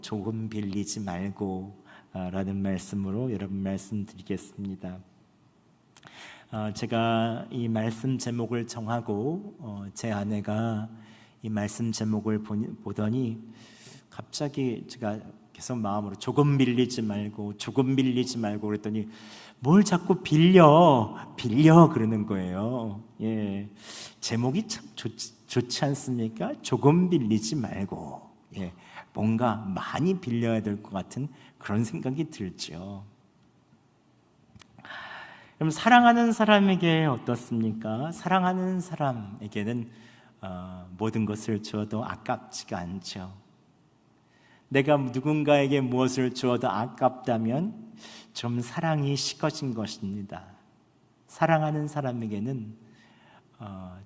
조금 빌리지 말고 라는 말씀으로 여러분 말씀드리겠습니다. 제가 이 말씀 제목을 정하고 제 아내가 이 말씀 제목을 보더니 갑자기 제가 계속 마음으로 조금 빌리지 말고 그랬더니 뭘 자꾸 빌려 그러는 거예요. 예, 제목이 참 좋지 않습니까? 조금 빌리지 말고. 예, 뭔가 많이 빌려야 될 것 같은 그런 생각이 들죠. 그럼 사랑하는 사람에게 어떻습니까? 사랑하는 사람에게는 모든 것을 주어도 아깝지가 않죠. 내가 누군가에게 무엇을 주어도 아깝다면 좀 사랑이 식어진 것입니다. 사랑하는 사람에게는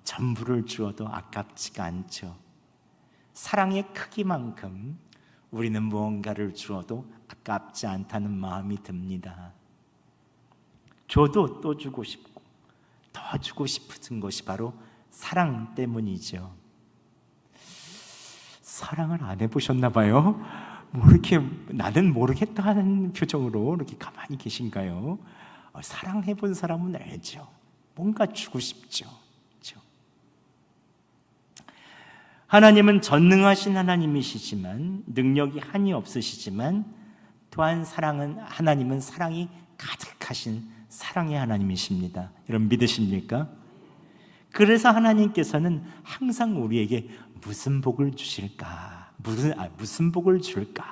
전부를 주어도 아깝지가 않죠. 사랑의 크기만큼 우리는 무언가를 주어도 아깝지 않다는 마음이 듭니다. 줘도 또 주고 싶고 더 주고 싶은 것이 바로 사랑 때문이죠. 사랑을 안 해보셨나 봐요. 뭐 이렇게 나는 모르겠다 하는 표정으로 이렇게 가만히 계신가요? 사랑해본 사람은 알죠. 뭔가 주고 싶죠. 그렇죠? 하나님은 전능하신 하나님이시지만, 능력이 한이 없으시지만, 또한 하나님은 사랑이 가득하신 사랑의 하나님이십니다. 여러분 믿으십니까? 그래서 하나님께서는 항상 우리에게 무슨 복을 주실까? 무슨 복을 줄까?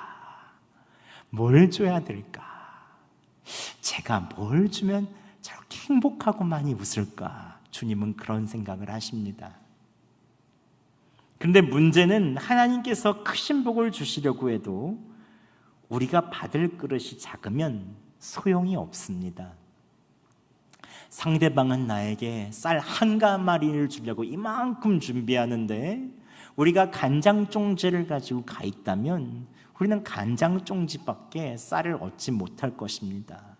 뭘 줘야 될까? 제가 뭘 주면 저렇게 행복하고 많이 웃을까? 주님은 그런 생각을 하십니다. 그런데 문제는 하나님께서 크신 복을 주시려고 해도 우리가 받을 그릇이 작으면 소용이 없습니다. 상대방은 나에게 쌀 한 가마리를 주려고 이만큼 준비하는데 우리가 간장종지를 가지고 가 있다면 우리는 간장종지밖에 쌀을 얻지 못할 것입니다.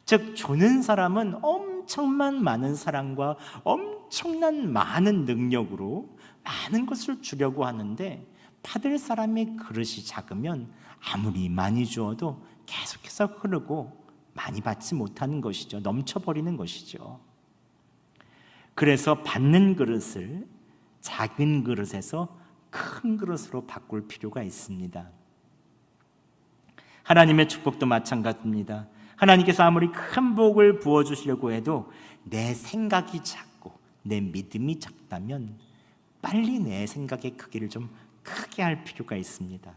즉 주는 사람은 엄청난 많은 사랑과 엄청난 많은 능력으로 많은 것을 주려고 하는데 받을 사람의 그릇이 작으면 아무리 많이 주어도 계속해서 흐르고 많이 받지 못하는 것이죠. 넘쳐버리는 것이죠. 그래서 받는 그릇을 작은 그릇에서 큰 그릇으로 바꿀 필요가 있습니다. 하나님의 축복도 마찬가지입니다. 하나님께서 아무리 큰 복을 부어주시려고 해도 내 생각이 작고 내 믿음이 작다면 빨리 내 생각의 크기를 좀 크게 할 필요가 있습니다.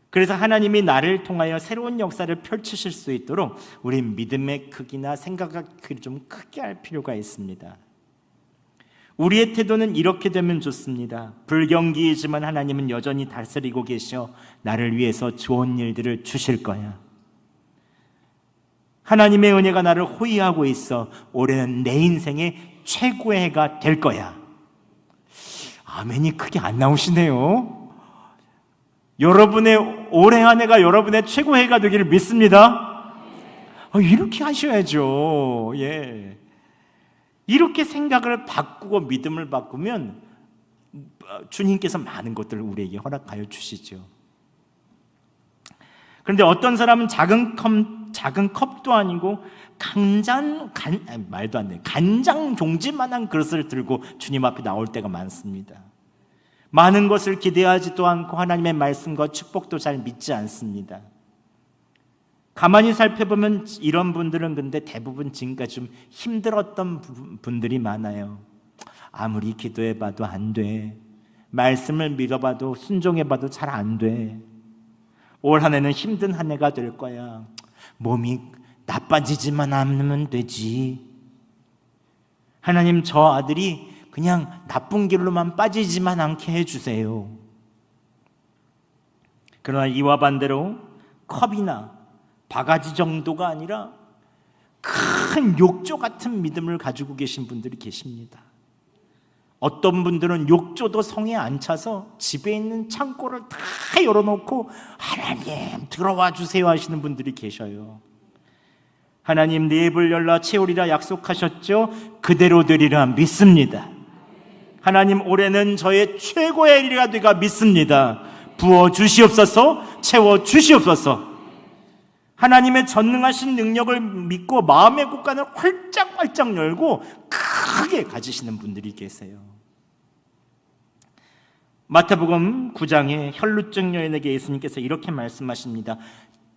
그래서 하나님이 나를 통하여 새로운 역사를 펼치실 수 있도록 우리 믿음의 크기나 생각의 크기를 좀 크게 할 필요가 있습니다. 우리의 태도는 이렇게 되면 좋습니다. 불경기이지만 하나님은 여전히 다스리고 계셔 나를 위해서 좋은 일들을 주실 거야. 하나님의 은혜가 나를 호위하고 있어 올해는 내 인생의 최고의 해가 될 거야. 아멘이 크게 안 나오시네요. 여러분의 올해 한 해가 여러분의 최고의 해가 되기를 믿습니다. 이렇게 하셔야죠. 예. 이렇게 생각을 바꾸고 믿음을 바꾸면 주님께서 많은 것들을 우리에게 허락하여 주시죠. 그런데 어떤 사람은 작은 컵도 아니고 간장 종지만한 그릇을 들고 주님 앞에 나올 때가 많습니다. 많은 것을 기대하지도 않고 하나님의 말씀과 축복도 잘 믿지 않습니다. 가만히 살펴보면 이런 분들은 근데 대부분 지금까지 좀 힘들었던 분들이 많아요. 아무리 기도해봐도 안 돼. 말씀을 믿어봐도 순종해봐도 잘 안 돼. 올 한 해는 힘든 한 해가 될 거야. 몸이 나빠지지만 않으면 되지. 하나님 저 아들이 그냥 나쁜 길로만 빠지지만 않게 해주세요. 그러나 이와 반대로 컵이나 바가지 정도가 아니라 큰 욕조 같은 믿음을 가지고 계신 분들이 계십니다. 어떤 분들은 욕조도 성에 안 차서 집에 있는 창고를 다 열어놓고 하나님 들어와 주세요 하시는 분들이 계셔요. 하나님 네 입을 열라 채우리라 약속하셨죠? 그대로 되리라 믿습니다. 하나님 올해는 저의 최고의 일이가 되가 믿습니다. 부어 주시옵소서, 채워 주시옵소서. 하나님의 전능하신 능력을 믿고 마음의 곳간을 활짝활짝 열고 크게 가지시는 분들이 계세요. 마태복음 9장에 혈루증 여인에게 예수님께서 이렇게 말씀하십니다.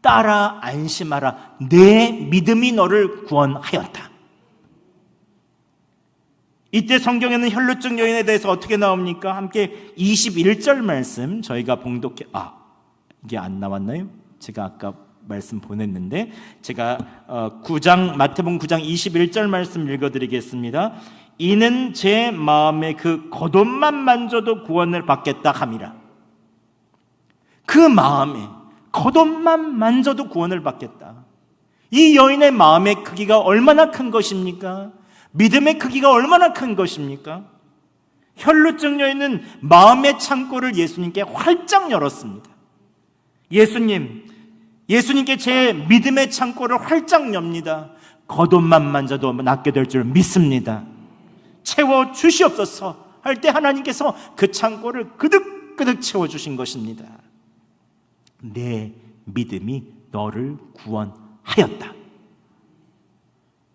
따라 안심하라, 내 믿음이 너를 구원하였다. 이때 성경에는 혈루증 여인에 대해서 어떻게 나옵니까? 함께 21절 말씀 저희가 봉독해, 이게 안 나왔나요? 제가 아까 말씀 보냈는데 제가 마태복음 9장 21절 말씀 읽어드리겠습니다. 이는 제 마음에 그 겉옷만 만져도 구원을 받겠다 함이라. 그 마음에 겉옷만 만져도 구원을 받겠다. 이 여인의 마음의 크기가 얼마나 큰 것입니까? 믿음의 크기가 얼마나 큰 것입니까? 혈루증 여인은 마음의 창고를 예수님께 활짝 열었습니다. 예수님께 제 믿음의 창고를 활짝 엽니다. 겉옷만 만져도 낫게 될 줄 믿습니다. 채워 주시옵소서 할 때 하나님께서 그 창고를 그득그득 채워주신 것입니다. 내 믿음이 너를 구원하였다.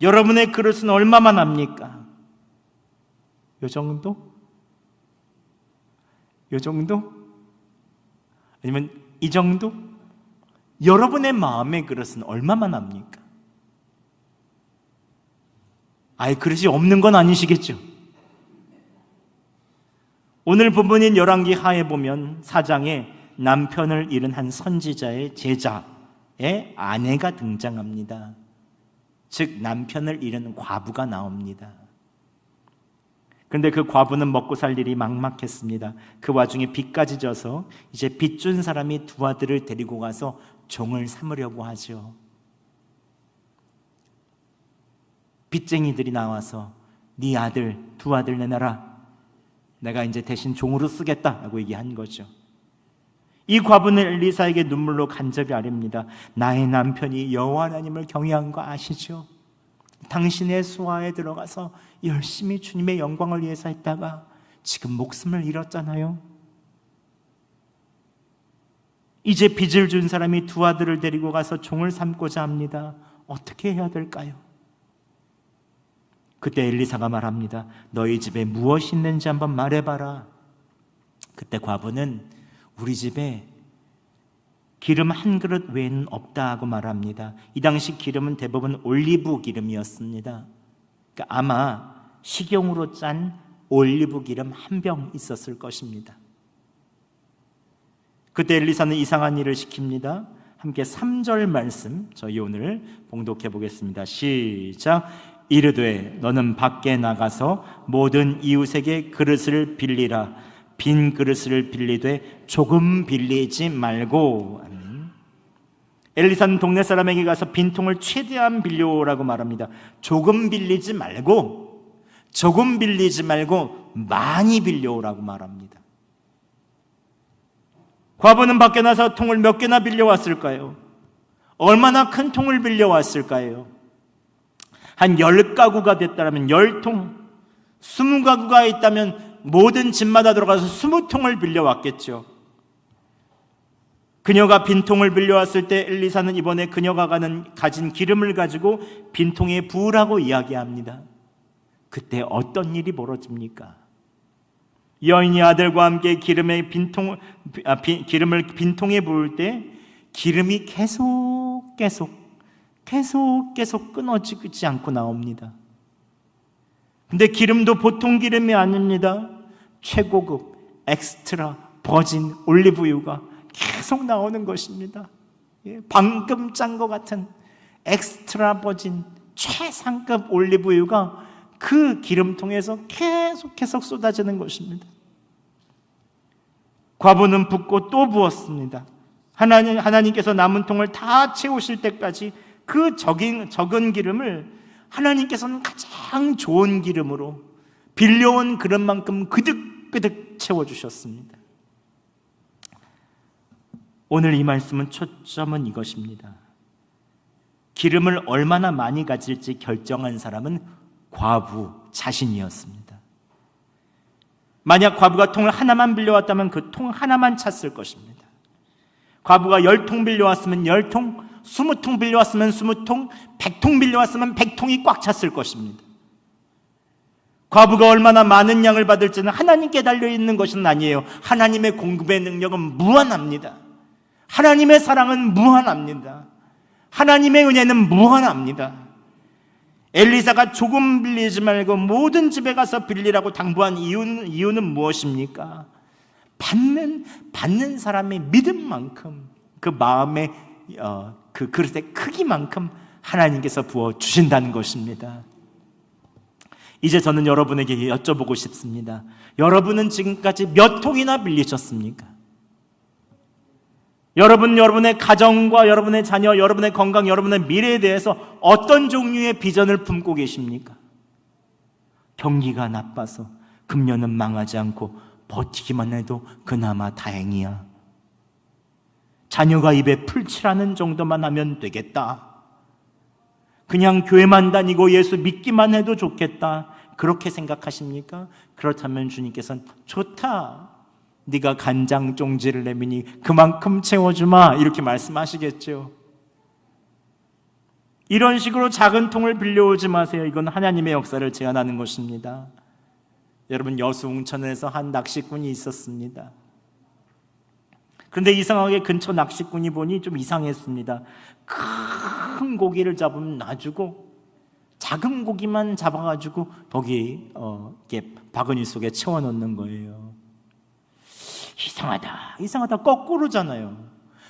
여러분의 그릇은 얼마만 합니까? 요 정도? 요 정도? 아니면 이 정도? 여러분의 마음의 그릇은 얼마만 합니까? 아예 그릇이 없는 건 아니시겠죠? 오늘 본문인 열왕기 하에 보면 4장에 남편을 잃은 한 선지자의 제자의 아내가 등장합니다. 즉 남편을 잃은 과부가 나옵니다. 그런데 그 과부는 먹고 살 일이 막막했습니다. 그 와중에 빚까지 져서 이제 빚 준 사람이 두 아들을 데리고 가서 종을 삼으려고 하죠. 빚쟁이들이 나와서 네 아들, 두 아들 내놔라. 내가 이제 대신 종으로 쓰겠다라고 얘기한 거죠. 이 과부는 엘리사에게 눈물로 간절히 아뢰입니다. 나의 남편이 여호와 하나님을 경외한 거 아시죠? 당신의 수하에 들어가서 열심히 주님의 영광을 위해서 했다가 지금 목숨을 잃었잖아요. 이제 빚을 준 사람이 두 아들을 데리고 가서 종을 삼고자 합니다. 어떻게 해야 될까요? 그때 엘리사가 말합니다. 너희 집에 무엇이 있는지 한번 말해봐라. 그때 과부는 우리 집에 기름 한 그릇 외에는 없다 하고 말합니다. 이 당시 기름은 대부분 올리브 기름이었습니다. 그러니까 아마 식용으로 짠 올리브 기름 한 병 있었을 것입니다. 그때 엘리사는 이상한 일을 시킵니다. 함께 3절 말씀 저희 오늘 봉독해 보겠습니다. 시작. 이르되 너는 밖에 나가서 모든 이웃에게 그릇을 빌리라. 빈 그릇을 빌리되 조금 빌리지 말고. 엘리사는 동네 사람에게 가서 빈통을 최대한 빌려오라고 말합니다. 조금 빌리지 말고 많이 빌려오라고 말합니다. 과부는 밖에 나서 통을 몇 개나 빌려왔을까요? 얼마나 큰 통을 빌려왔을까요? 한 10가구가 됐다면 10통, 20가구가 있다면 모든 집마다 들어가서 20통을 빌려왔겠죠. 그녀가 빈통을 빌려왔을 때 엘리사는 이번에 그녀가 가진 기름을 가지고 빈통에 부으라고 이야기합니다. 그때 어떤 일이 벌어집니까? 여인이 아들과 함께 기름을 빈통에 부을 때 기름이 계속 끊어지지 않고 나옵니다. 근데 기름도 보통 기름이 아닙니다. 최고급 엑스트라 버진 올리브유가 계속 나오는 것입니다. 방금 짠 것 같은 엑스트라 버진 최상급 올리브유가 그 기름통에서 계속 쏟아지는 것입니다. 과부는 붓고 또 부었습니다. 하나님께서 남은 통을 다 채우실 때까지 그 적은 기름을 하나님께서는 가장 좋은 기름으로 빌려온 그릇만큼 그득그득 채워주셨습니다. 오늘 이 말씀은 초점은 이것입니다. 기름을 얼마나 많이 가질지 결정한 사람은 과부 자신이었습니다. 만약 과부가 통을 하나만 빌려왔다면 그 통 하나만 찼을 것입니다. 과부가 10통 빌려왔으면 10통, 20통 빌려왔으면 20통, 100통 빌려왔으면 100통이 꽉 찼을 것입니다. 과부가 얼마나 많은 양을 받을지는 하나님께 달려있는 것은 아니에요. 하나님의 공급의 능력은 무한합니다. 하나님의 사랑은 무한합니다. 하나님의 은혜는 무한합니다. 엘리사가 조금 빌리지 말고 모든 집에 가서 빌리라고 당부한 이유는 무엇입니까? 받는 사람의 믿음만큼, 그 마음의 그 그릇의 크기만큼 하나님께서 부어주신다는 것입니다. 이제 저는 여러분에게 여쭤보고 싶습니다. 여러분은 지금까지 몇 통이나 빌리셨습니까? 여러분의 가정과 여러분의 자녀, 여러분의 건강, 여러분의 미래에 대해서 어떤 종류의 비전을 품고 계십니까? 경기가 나빠서 금년은 망하지 않고 버티기만 해도 그나마 다행이야. 자녀가 입에 풀칠하는 정도만 하면 되겠다. 그냥 교회만 다니고 예수 믿기만 해도 좋겠다. 그렇게 생각하십니까? 그렇다면 주님께서는 좋다. 네가 간장 종지를 내미니 그만큼 채워주마. 이렇게 말씀하시겠죠. 이런 식으로 작은 통을 빌려오지 마세요. 이건 하나님의 역사를 제한하는 것입니다. 여러분, 여수웅천에서 한 낚시꾼이 있었습니다. 그런데 이상하게 근처 낚시꾼이 보니 좀 이상했습니다. 큰 고기를 잡으면 놔주고 작은 고기만 잡아가지고 거기 이렇게 바구니 속에 채워넣는 거예요. 이상하다. 거꾸로잖아요.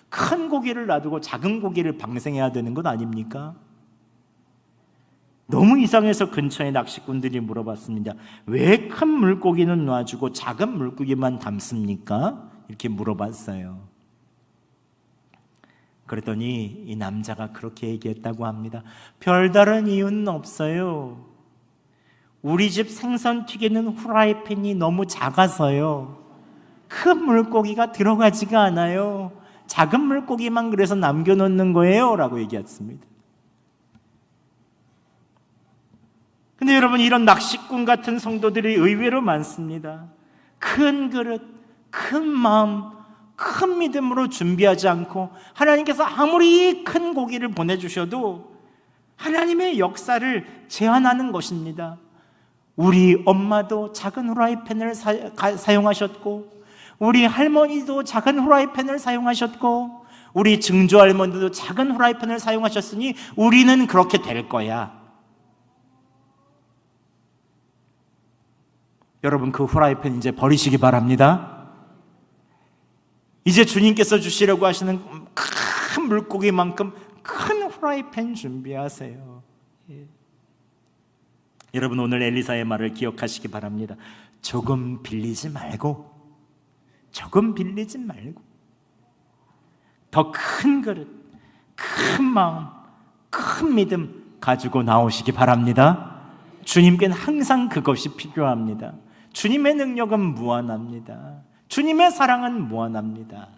큰 고기를 놔두고 작은 고기를 방생해야 되는 것 아닙니까? 너무 이상해서 근처의 낚시꾼들이 물어봤습니다. 왜 큰 물고기는 놔주고 작은 물고기만 담습니까? 이렇게 물어봤어요. 그랬더니 이 남자가 그렇게 얘기했다고 합니다. 별다른 이유는 없어요. 우리 집 생선 튀기는 후라이팬이 너무 작아서요. 큰 물고기가 들어가지가 않아요. 작은 물고기만 그래서 남겨놓는 거예요 라고 얘기했습니다. 근데 여러분, 이런 낚시꾼 같은 성도들이 의외로 많습니다. 큰 그릇, 큰 마음, 큰 믿음으로 준비하지 않고 하나님께서 아무리 큰 고기를 보내주셔도 하나님의 역사를 제한하는 것입니다. 우리 엄마도 작은 후라이팬을 사용하셨고, 우리 할머니도 작은 후라이팬을 사용하셨고, 우리 증조 할머니도 작은 후라이팬을 사용하셨으니 우리는 그렇게 될 거야. 여러분, 그 후라이팬 이제 버리시기 바랍니다. 이제 주님께서 주시려고 하시는 큰 물고기만큼 큰 후라이팬 준비하세요. 예. 여러분, 오늘 엘리사의 말을 기억하시기 바랍니다. 조금 빌리지 말고 더 큰 그릇, 큰 마음, 큰 믿음 가지고 나오시기 바랍니다. 주님께는 항상 그것이 필요합니다. 주님의 능력은 무한합니다. 주님의 사랑은 무한합니다.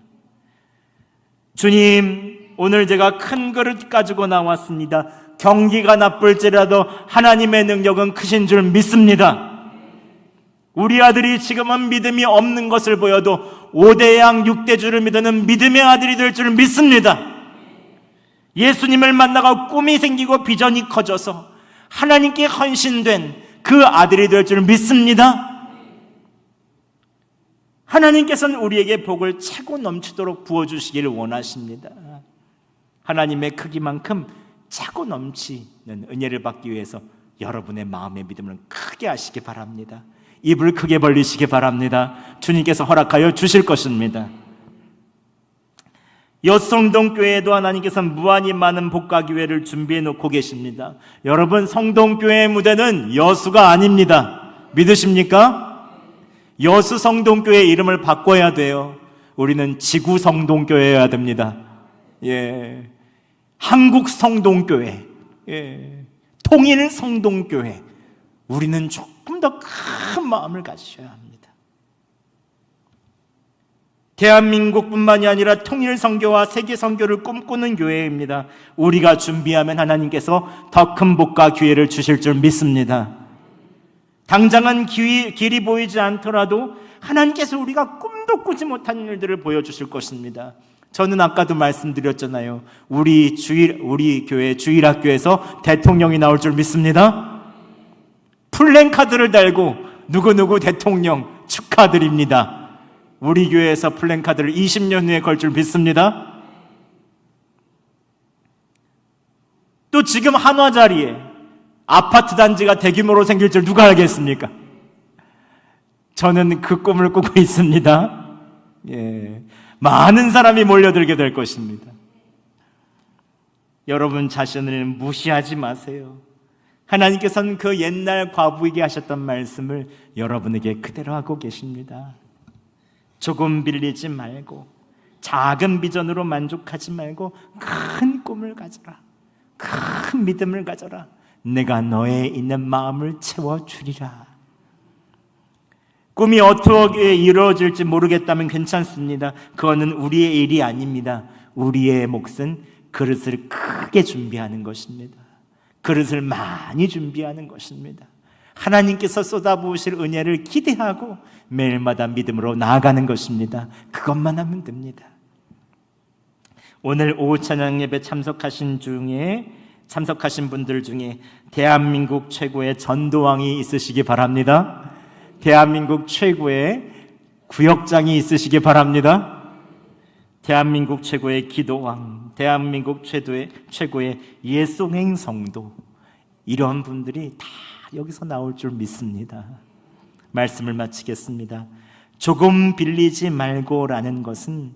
주님, 오늘 제가 큰 그릇 가지고 나왔습니다. 경기가 나쁠지라도 하나님의 능력은 크신 줄 믿습니다. 우리 아들이 지금은 믿음이 없는 것을 보여도 5대 양 6대 주를 믿는 믿음의 아들이 될 줄 믿습니다. 예수님을 만나고 꿈이 생기고 비전이 커져서 하나님께 헌신된 그 아들이 될 줄 믿습니다. 하나님께서는 우리에게 복을 차고 넘치도록 부어주시기를 원하십니다. 하나님의 크기만큼 차고 넘치는 은혜를 받기 위해서 여러분의 마음의 믿음을 크게 하시기 바랍니다. 입을 크게 벌리시기 바랍니다. 주님께서 허락하여 주실 것입니다. 여성동교회에도 하나님께서 무한히 많은 복과 기회를 준비해 놓고 계십니다. 여러분, 성동교회의 무대는 여수가 아닙니다. 믿으십니까? 여수 성동교회 이름을 바꿔야 돼요. 우리는 지구 성동교회여야 됩니다. 예, 한국 성동교회, 예, 통일 성동교회. 우리는 조금 더 큰 마음을 가지셔야 합니다. 대한민국뿐만이 아니라 통일 선교와 세계 선교를 꿈꾸는 교회입니다. 우리가 준비하면 하나님께서 더 큰 복과 기회를 주실 줄 믿습니다. 당장은 길이 보이지 않더라도 하나님께서 우리가 꿈도 꾸지 못한 일들을 보여주실 것입니다. 저는 아까도 말씀드렸잖아요. 우리 교회 주일학교에서 대통령이 나올 줄 믿습니다. 플랜카드를 달고 누구누구 대통령 축하드립니다. 우리 교회에서 플랜카드를 20년 후에 걸 줄 믿습니다. 또 지금 한화 자리에 아파트 단지가 대규모로 생길 줄 누가 알겠습니까? 저는 그 꿈을 꾸고 있습니다. 예, 많은 사람이 몰려들게 될 것입니다. 여러분 자신을 무시하지 마세요. 하나님께서는 그 옛날 과부에게 하셨던 말씀을 여러분에게 그대로 하고 계십니다. 조금 빌리지 말고, 작은 비전으로 만족하지 말고 큰 꿈을 가져라. 큰 믿음을 가져라. 내가 너의 있는 마음을 채워주리라. 꿈이 어떻게 이루어질지 모르겠다면 괜찮습니다. 그거는 우리의 일이 아닙니다. 우리의 몫은 그릇을 크게 준비하는 것입니다. 그릇을 많이 준비하는 것입니다. 하나님께서 쏟아부으실 은혜를 기대하고 매일마다 믿음으로 나아가는 것입니다. 그것만 하면 됩니다. 오늘 오후 찬양 예배 참석하신 분들 중에 대한민국 최고의 전도왕이 있으시기 바랍니다. 대한민국 최고의 구역장이 있으시기 바랍니다. 대한민국 최고의 기도왕, 대한민국 최고의 예송행 성도, 이런 분들이 다 여기서 나올 줄 믿습니다. 말씀을 마치겠습니다. 조금 빌리지 말고라는 것은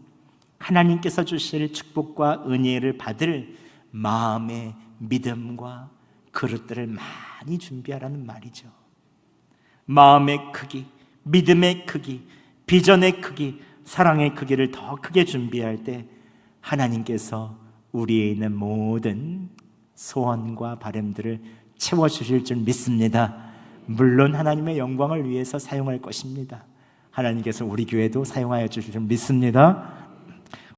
하나님께서 주실 축복과 은혜를 받을 마음의 믿음과 그릇들을 많이 준비하라는 말이죠. 마음의 크기, 믿음의 크기, 비전의 크기, 사랑의 크기를 더 크게 준비할 때 하나님께서 우리에 있는 모든 소원과 바람들을 채워주실 줄 믿습니다. 물론 하나님의 영광을 위해서 사용할 것입니다. 하나님께서 우리 교회도 사용하여 주실 줄 믿습니다.